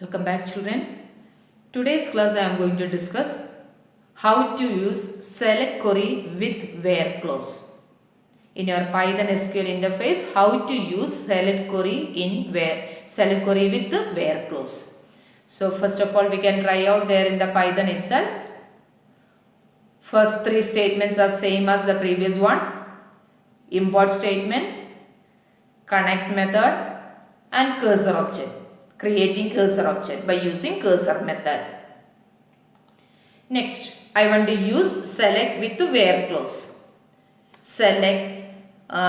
Welcome back, children. Today's class I am going to discuss how to use select query with where clause. In your Python SQL interface, how to use select query select query with the where clause. So first of all, we can try out there in the Python itself. First three statements are same as the previous one. Import statement, connect method and cursor object. Creating cursor object by using cursor method. Next, I want to use select with the where clause. Select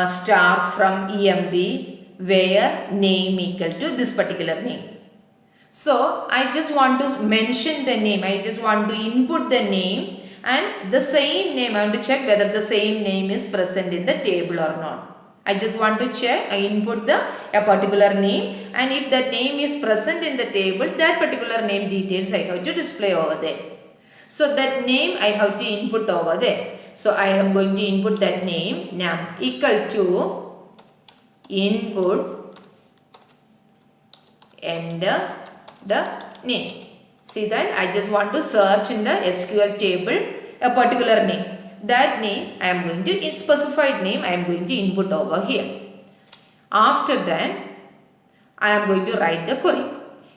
star from EMB where name equal to this particular name. So, I just want to mention the name. I just want to input the name and the same name. I want to check whether the same name is present in the table or not. I just want to check, I input a particular name, and if that name is present in the table, that particular name details I have to display over there. So that name I have to input over there. So I am going to input that name now equal to input enter the name. See that I just want to search in the SQL table a particular name. That name I am going to, specified name I am going to input over here. After that, I am going to write the query.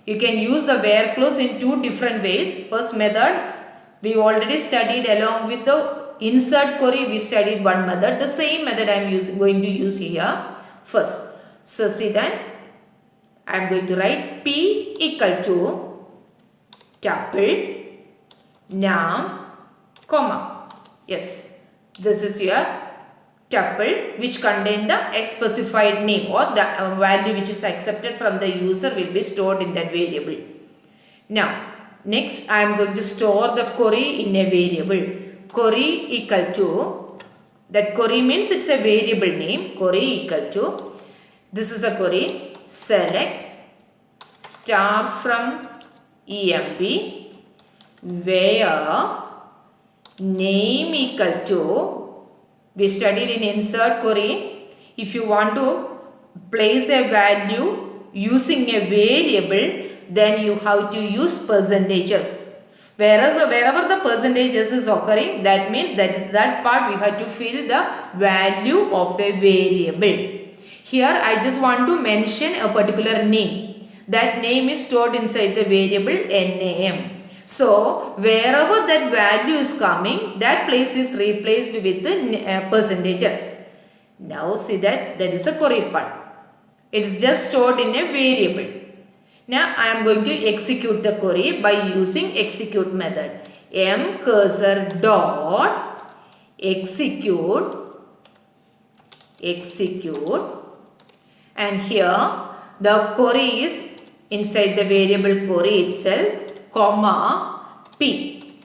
You can use the where clause in two different ways. First method, we already studied along with the insert query, we studied one method. The same method I am going to use here first. So see that I am going to write P equal to tuple num comma. Yes, this is your tuple which contain the specified name or the value which is accepted from the user will be stored in that variable. Now, next I am going to store the query in a variable. Query equal to, that query means it's a variable name. Query equal to, this is the query, select star from EMP where name equal to, we studied in insert query, if you want to place a value using a variable, then you have to use percentages. Whereas wherever the percentages is occurring, that means that part we have to fill the value of a variable. Here I just want to mention a particular name. That name is stored inside the variable name. So, wherever that value is coming, that place is replaced with the percentages. Now, see that is a query part. It's just stored in a variable. Now, I am going to execute the query by using execute method. mcursor dot execute, and here the query is inside the variable query itself, comma P.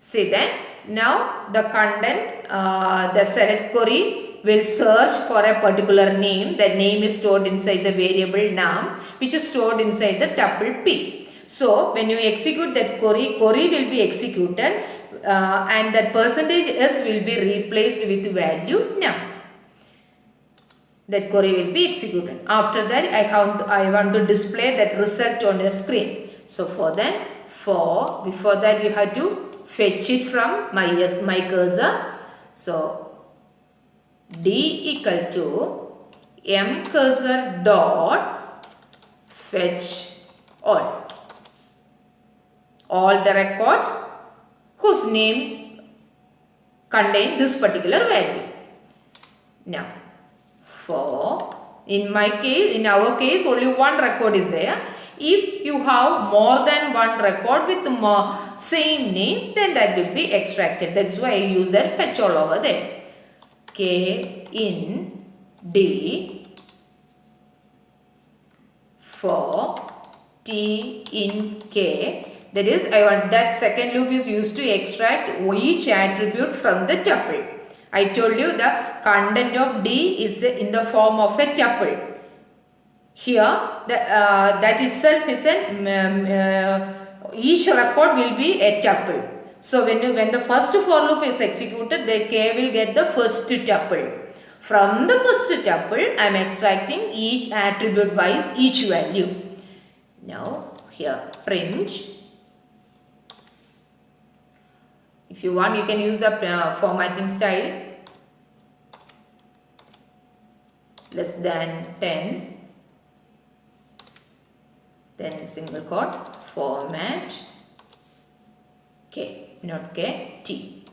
See that now the content, the select query will search for a particular name. That name is stored inside the variable num which is stored inside the tuple P. So when you execute that query will be executed and that percentage S will be replaced with value num. That query will be executed. After that I want to display that result on the screen. So before that you have to fetch it from my cursor. So D equal to mcursor dot fetch all the records whose name contain this particular value. Now in our case only one record is there. If you have more than one record with the same name, then that will be extracted. That is why I use that fetch all over there. K in D for T in K. That is, I want that second loop is used to extract each attribute from the tuple. I told you the content of D is in the form of a tuple. Here that itself is each record will be a tuple. So when the first for loop is executed, the K will get the first tuple. From the first tuple, I am extracting each attribute wise each value. Now here print. If you want, you can use the formatting style less than 10, then single quote format K, not K, T.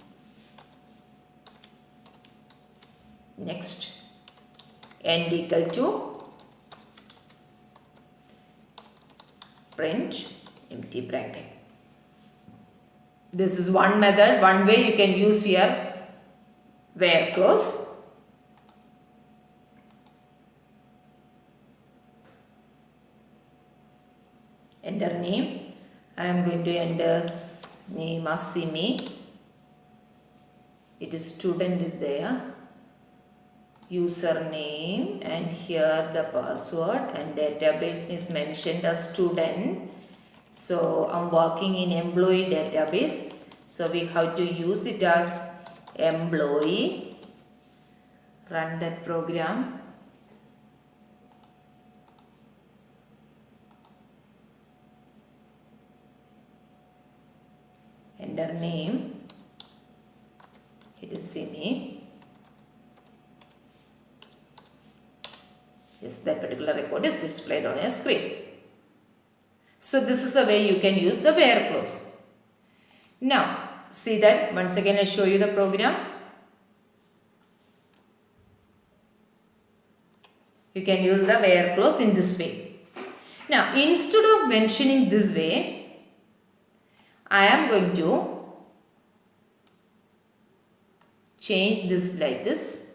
Next, end equal to print empty bracket. This is one method, one way you can use here where clause. Enter name. I am going to enter name as Simi. It is student is there. Username and here the password, and database is mentioned as student. So I'm working in employee database. So we have to use it as employee. Run that program. Enter name. It is Simi. Yes, that particular record is displayed on your screen. So this is the way you can use the where clause. Now, see that once again I show you the program. You can use the where clause in this way. Now, instead of mentioning this way, I am going to change this like this.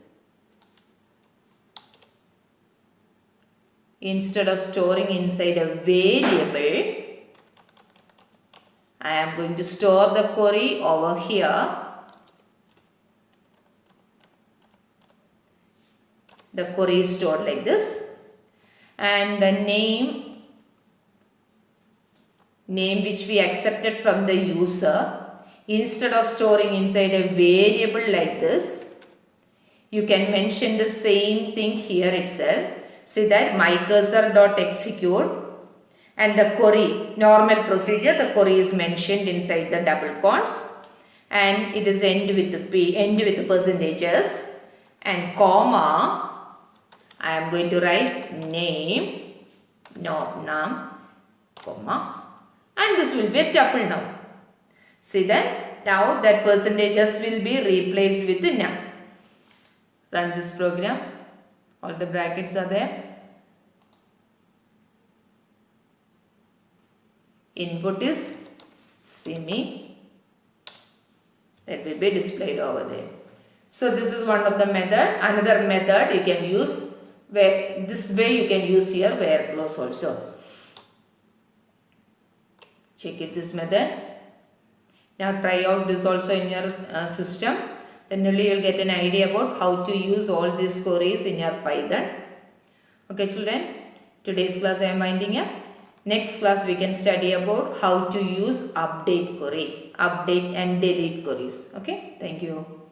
Instead of storing inside a variable, I am going to store the query over here. The query is stored like this, and the name which we accepted from the user, instead of storing inside a variable like this, you can mention the same thing here itself. See that my cursor dot execute, and the query, normal procedure, the query is mentioned inside the double quotes, and it is end with the percentages, and comma. I am going to write name, num, comma, and this will be a tuple now. See that now that percentages will be replaced with the num. Run this program. All the brackets are there. Input is Simi. That will be displayed over there. So this is one of the method. Another method you can use where this way you can use here where clause also. Check it this method. Now try out this also in your system. Then only you will get an idea about how to use all these queries in your Python. Okay children, today's class I am winding up. Next class we can study about how to use update query, update and delete queries. Okay, thank you.